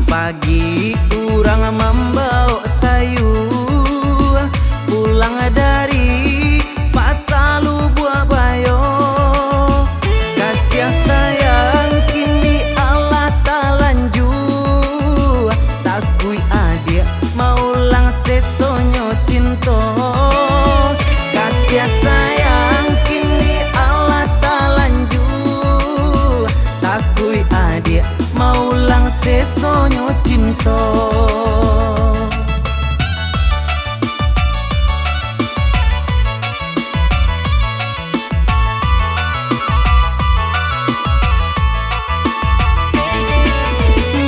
Pagi urang membawa sayur pulang dari pasar Lubuk Bayo. Kasih sayang kini Allah tak lanjut, takui adik maulang sesonyo cinta. Kasih sayang kini Allah tak lanjut, takui adik maulang sesonyo cinta.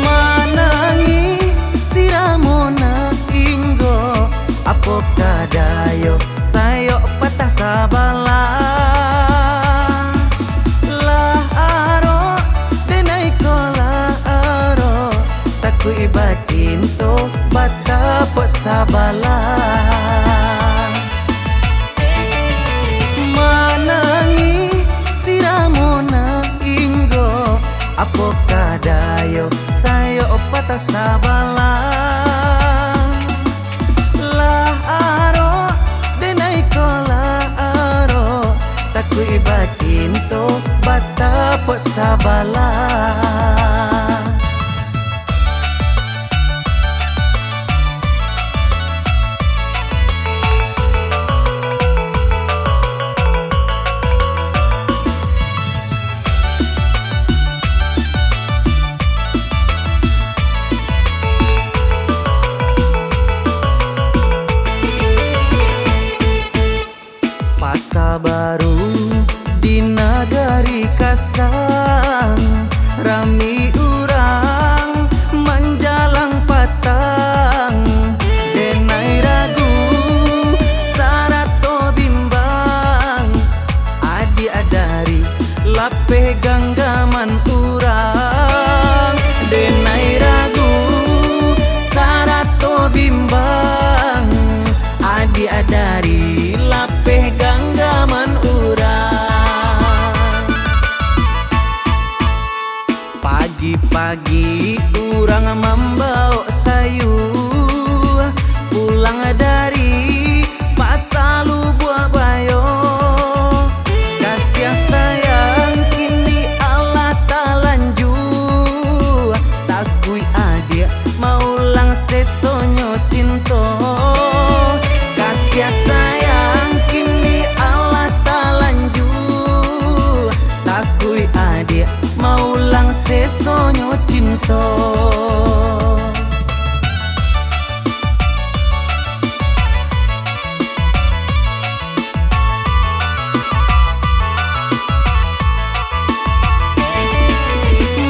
Manangi siramona inggo apo kadayo sayo patah sabala. Lah aro denai kola aro takui bacinto batap sabala. Manangi siramona inggo apo kadayo sayo patah sabala. Lah aro denai kola aro takui bacinto batap sabala. Pasar baru di nagari Kasang, rami urang menjalang patang. Denai ragu sarato bimbang, adi adari lape ganggaman urang. Denai ragu sarato bimbang, adi adari lape ganggaman urang. Pagi-pagi urang membawa sayur pulang dari pasar Lubuk Bayo. Kasih sayang kini Allah tak lanjut, takui adik maulang sesonyo cinta. Kasih sayang kini Allah tak lanjut, takui adik maulang sesonyo cinta.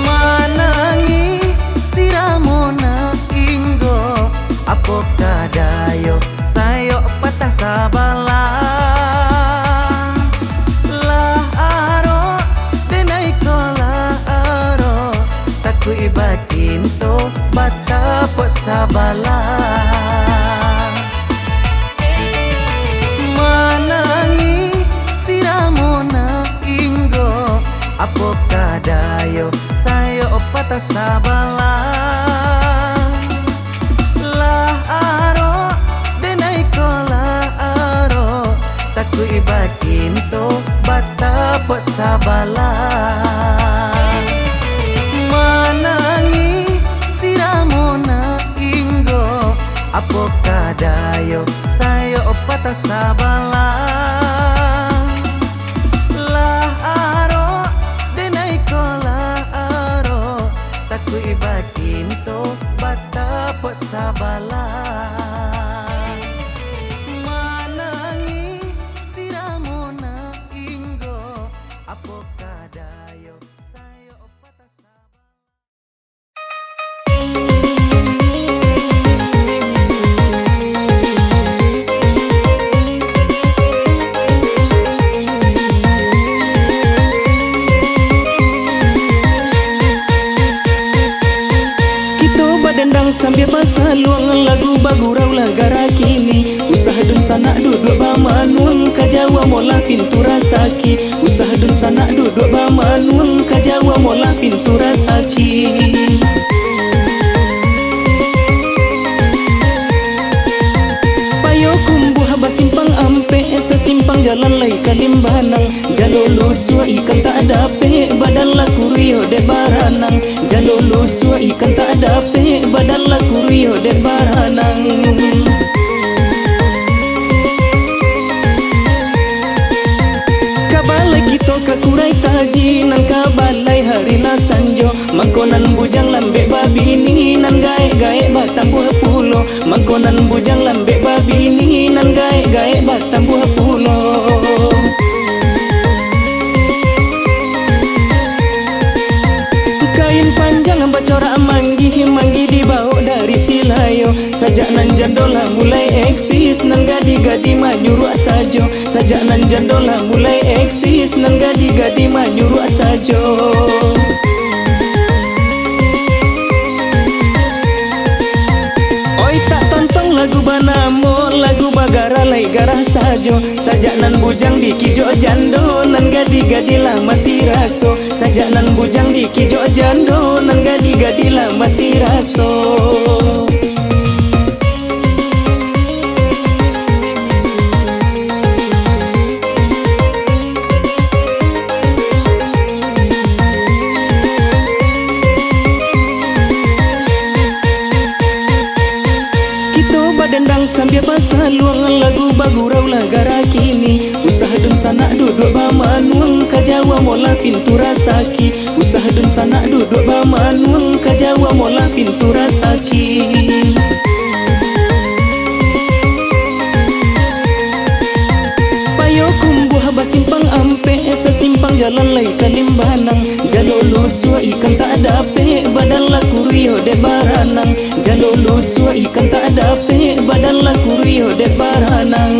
Manangi siramona inggo apo kadayo sayo patah sabala. Lah aro denai kola aro takui bacinto batap sabala. Manangi siramona inggo apo kadayo sayo patah sabala. Lah aro denai kola aro takui bacinto batap sabala. Manangi siramona inggo apo kadayo sayo patah sabala. Lah aro denai kola aro takui bacinto batap sabala. Manangi siramona inggo apo kadayo sayo patah sabala. Dendang sambil basaluang lagu bagurau lagara kini. Usaha dun sanak duduk bamanun kajawa mola pintu rasaki. Usaha dun sanak duduk bamanun kajawa mola pintu rasaki. kalimbanang. Jalolo sua ikan tak dape badan la kurio de baranang. Jalolo sua ikan tak dape badan la kurio de baranang. Kabalai kito kakurai taji nang kabalai hari la sanjo. Mangkonan bujang lambe babini nan gae-gae batang buah pulo. Mangkonan bujang lambe babini nan gae-gae batang buah pulo. Kain panjang bacorak manggi dibawa dari Silayo. Sajak nan jandola mulai eksis nan gadi-gadi manyuruh sajo. Sajak nan jandola mulai eksis nan gadi-gadi manyuruh sajo. Oi tak tonton lagu banamo, lagu bagara lai garah sajo. Sajak nan bujang di kijo jando nan gadi-gadi lah mati raso. Sajak nan bujang di kijo jando nan gadi-gadi lah mati raso. Dendang sambil pasal luang lagu bagurau lagara kini. Usah dun sanak duduk bamanung kajawa mola pintu rasaki. Usah dun sanak duduk bamanung kajawa mola pintu rasaki. Payo kumbuh basimpang ampe sesimpang jalan lai kalimbanang. Jalolo sua ikan tak dape badan la kurio de baranang. Jalolo sua ikan tak dape badan la kurio de baranang.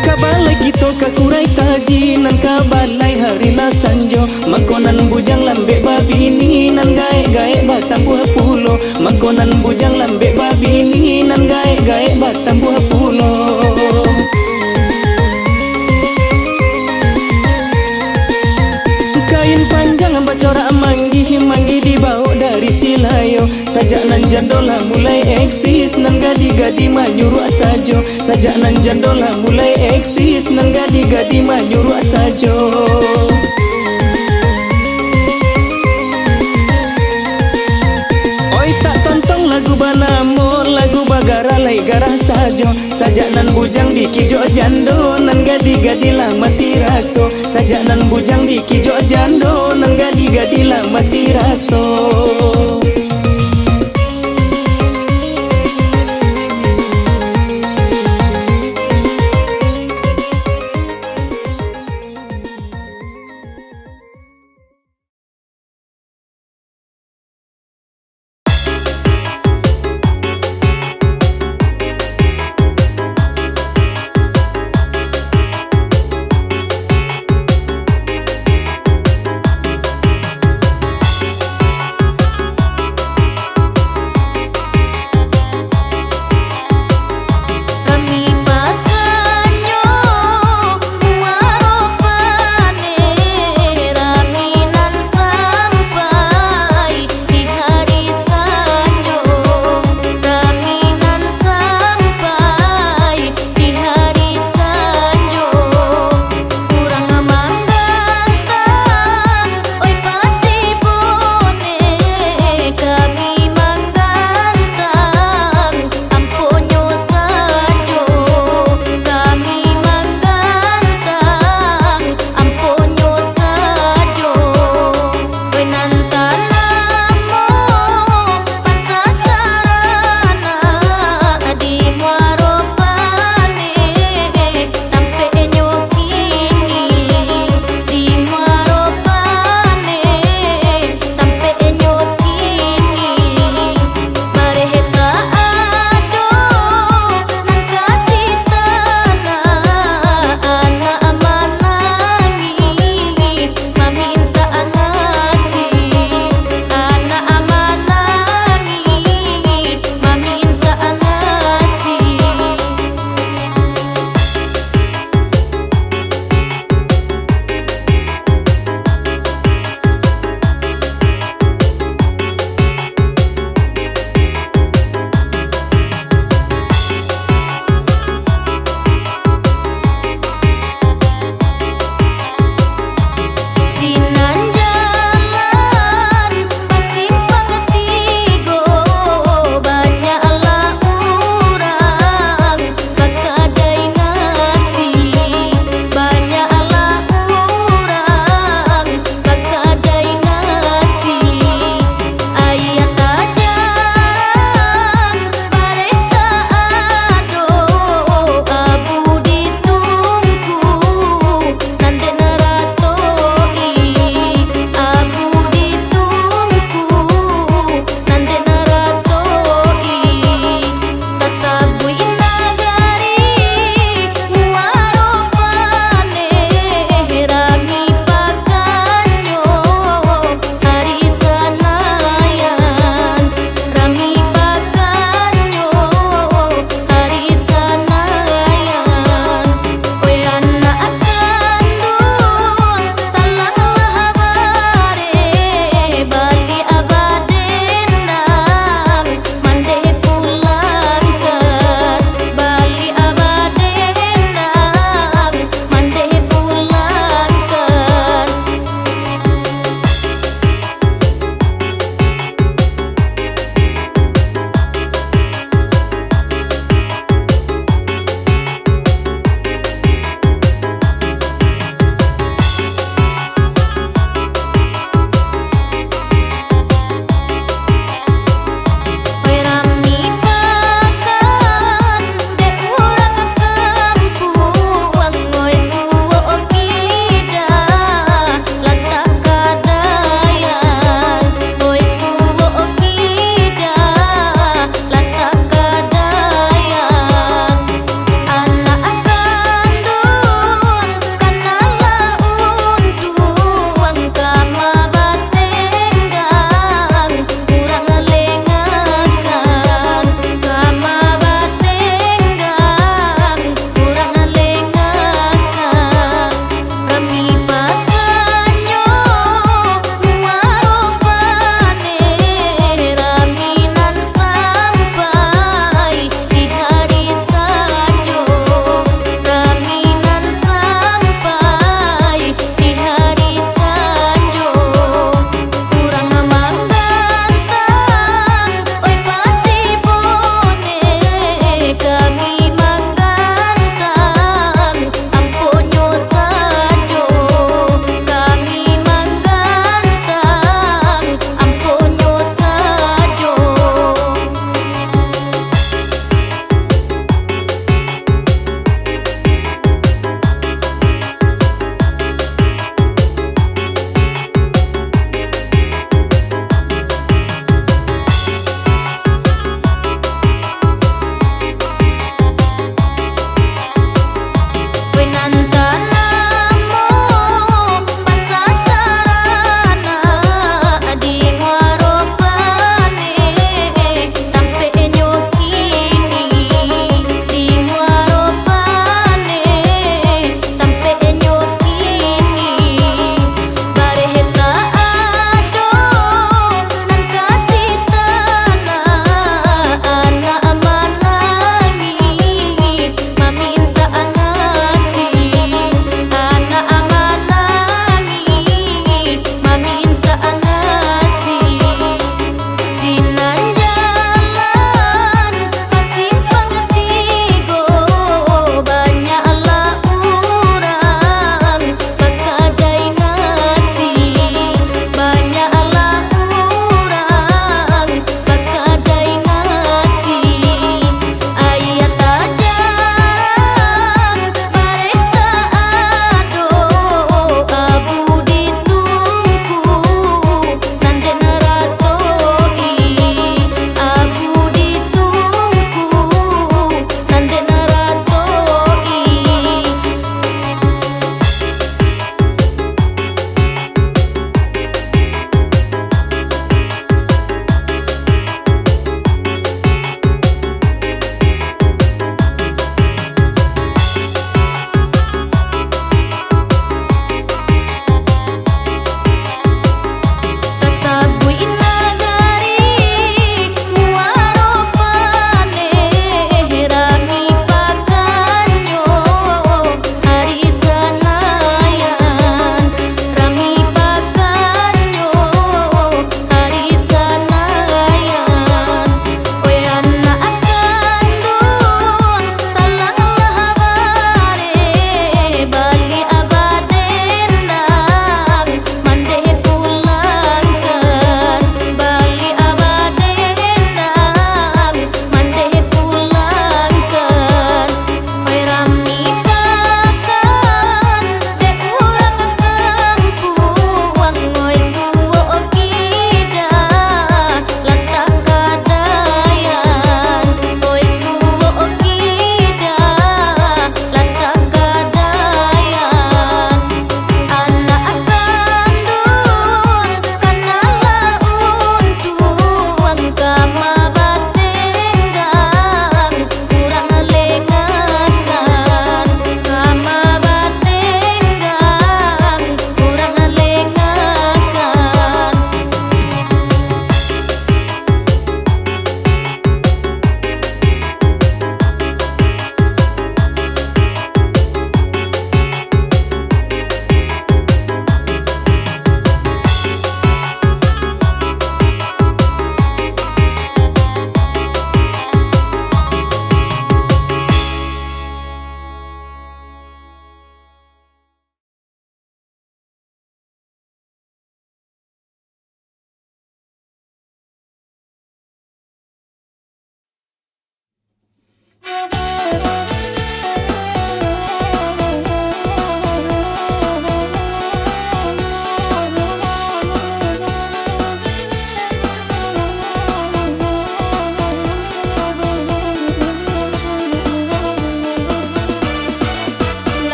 Kabalai kito kakurai taji nan kabalai hari la sanjo. Mangkonan bujang lambe babini nan gae-gae batang buah pulo. Mangkonan bujang lambe babini nan gae-gae batang buah pulo. Kain panjang bacorak manggi dibawa dari Silayo. Sajak nan jandola mulai eksis nan gadi-gadi manyuruh sajo. Sajak nan jandola mulai eksis nan gadi-gadi manyuruh sajo. Oi tak tonton lagu banamo, lagu bagara lai garah sajo. Sajak nan bujang di kijo jando nan gadi-gadi lah mati raso. Sajak nan bujang di kijo jando nan gadi-gadi lah mati raso.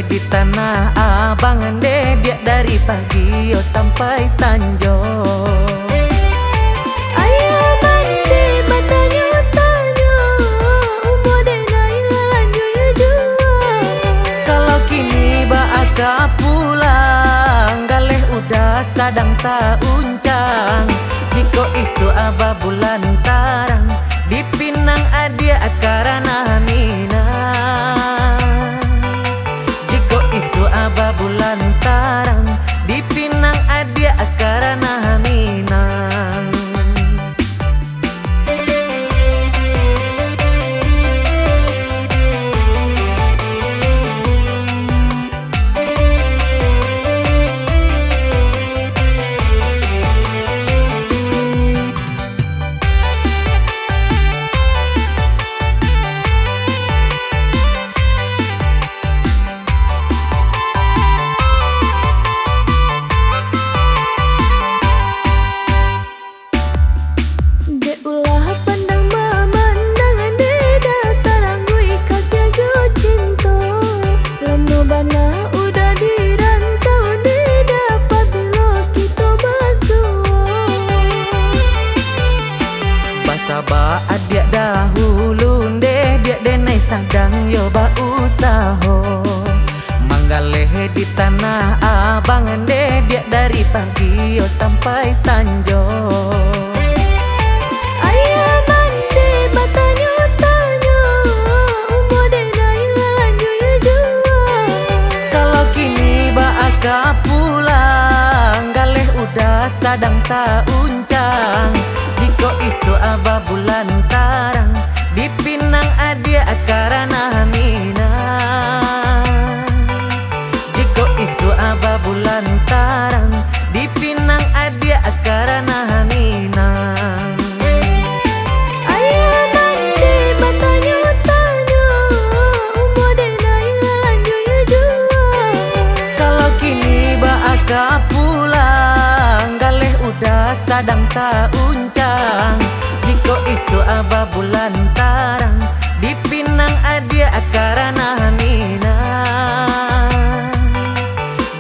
di Tanah Abang deh, dia dari pagi yo sampai sanjo. Ayah mandi bertanya-tanya, umur dena lanjut ya jua. Kalau kini baaka pulang, galeh udah sadang tak uncang. Jiko isu aba bulan tarang, di Pinang adia karana minang. Jiko isu aba bulan tarang, di Pinang adia karana minang. Dek ulah pandang memandang deda taranggui kasih jo cinta. Lama bana udah dirantau deda pabilo kita basuh. Basaba adia dahulu deh, dia denai sadang yo ba usaho. Manggalehe di Tanah Abang deh, dia dari pagi yo sampai sanjo. Ayah mandi bertanya-tanya, umur dena lanjut ya jua. Kalau kini baaka pulang, galeh udah sadang tak uncang. Jiko isu aba bulan tarang, di Pinang adia karana minang. Jiko isu aba bulan tarang, di Pinang adia karana minang. Ayah mandi bertanya-tanya, umur dena lanjut ya jua. Kalau kini baaka pulang, galeh udah sadang tak uncang. Jiko isu aba bulan tarang, di Pinang adia karana minang.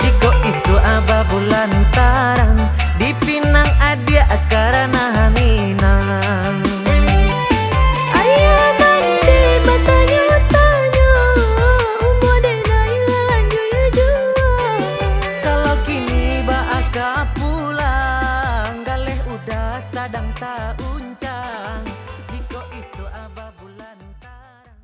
Jiko isu aba bulan tarang, di Pinang adia karana minang. Ayah mandi bertanya-tanya, umur dena lanjut ya jua. Kalau kini baaka pulang, galeh udah sadang tak uncang. Jiko isu aba bulan tarang.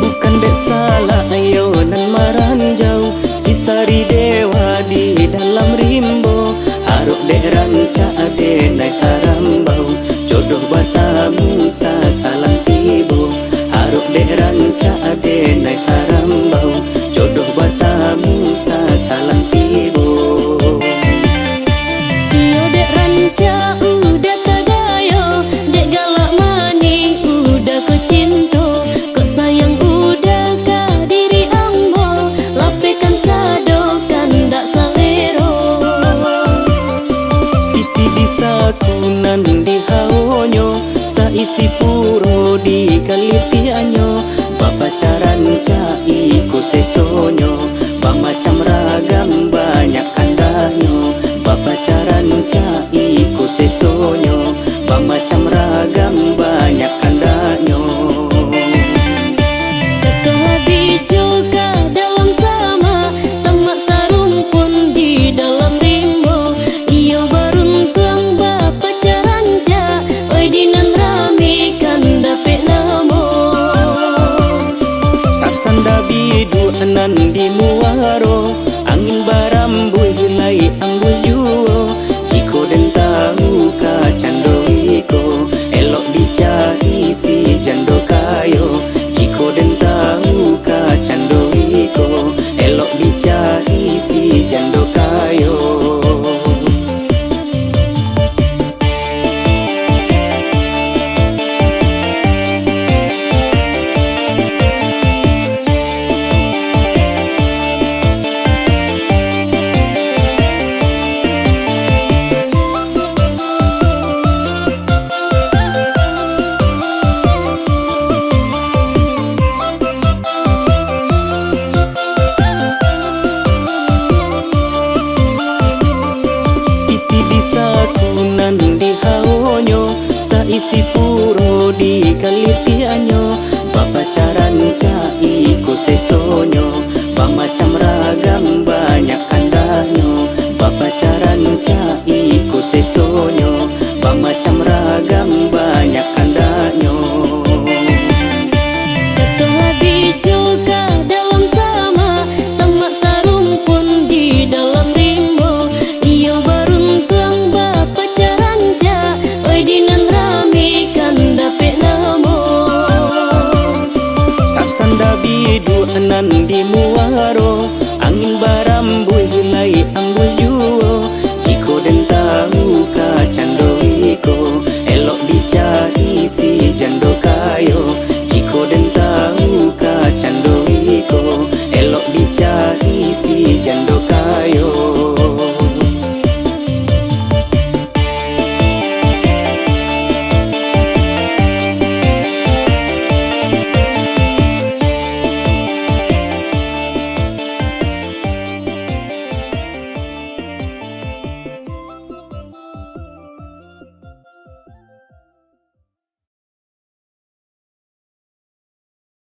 Bukan dek salah ayo nan maranjau, si sari dewa di dalam rimbo. Arok dek ranca ade naik tarambau, jodoh batamu sasalang tibo. Arok dek ranca ade naik tarambau, jodoh batamu sasalang tibo. Iyo dek ranca udah kadayo, dek galak mani udah kecinto. Kok sayang udah ka diri ambo, lapekan sado kan dak salero. Iti di sakunan di haonyo, saisi puro di kalitianyo. Bapacaran cai ku sesonyo, bamacam ragam banyak kandanyo. Bapacaran cai ku sesonyo, bamacam ragam banyak kandanyo. Ketua bijo ka dalam sama, sama sarung pun di dalam rimbo. Iyo baruntung bapa caranca, oi dinan rami kan dapet namo. Tasanda bidu anan di muaro, angin barambul hilai ambul juo. Jiko den tahu ka cando iko, elok dicari si jando kayo. Jiko den tahu ka cando iko, nan di muara